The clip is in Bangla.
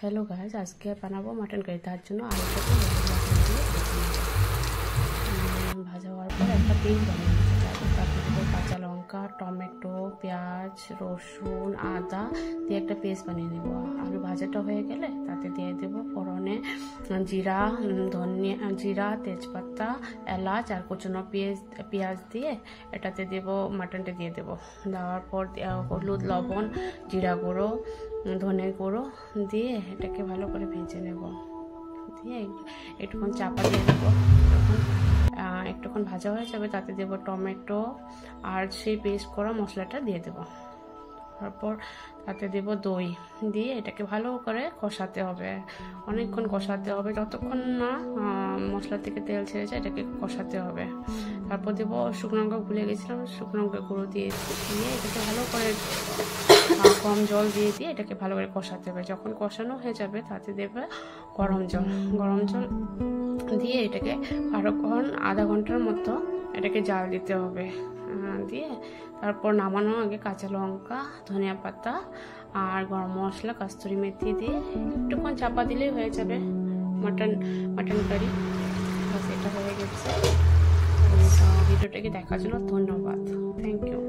हेलो गाइस, आज के बनाबो मटन करी। तार জন্য আলুটাকে ভাজা হওয়ার পর একটা পেস্ট বানিয়ে নিতে হবে। তারপর দেবো কাঁচা লঙ্কা, টমেটো, পেঁয়াজ, রসুন, আদা দিয়ে একটা পেস্ট বানিয়ে নেব। আলু ভাজাটা হয়ে গেলে তাতে দিয়ে দেবো ফোড়নে জিরা, ধনিয়া, জিরা, তেজপাতা, এলাচ আর কুচনো পেঁয়াজ দিয়ে এটাতে দেবো, মাটনটা দিয়ে দেবো। দেওয়ার পর হলুদ, লবণ, জিরা গুঁড়ো, ধনে গুঁড়ো দিয়ে এটাকে ভালো করে ভেজে নেব। দিয়ে একটুক্ষণ চাপা দিয়ে দেবো। একটুক্ষণ ভাজা হয়ে যাবে, তাতে দেবো টমেটো আর সেই পেস্ট করা মশলাটা দিয়ে দেবো। তারপর তাতে দেব দই দিয়ে এটাকে ভালো করে কষাতে হবে, অনেকক্ষণ কষাতে হবে, যতক্ষণ না মশলা থেকে তেল ছেড়ে যায় এটাকে কষাতে হবে। তারপর দেবো শুকনো লঙ্কা, ভুলে গেছিলাম, শুকনো লঙ্কা গুঁড়ো দিয়ে এটাকে ভালো করে কম জল দিয়ে এটাকে ভালো করে কষাতে হবে। যখন কষানো হয়ে যাবে তাতে দেবে গরম জল দিয়ে এটাকে আরোক্ষণ আধা ঘন্টার মতো এটাকে জাল দিতে হবে। দিয়ে তারপর নামানোর আগে কাঁচা লঙ্কা, ধনিয়া পাতা আর গরম মশলা, কস্তুরি মেথি দিয়ে একটুক্ষণ চাপা দিলেই হয়ে যাবে মটন কারি। বাস, এটা হয়ে গেছে। ভিডিওটাকে দেখার জন্য ধন্যবাদ। Thank you.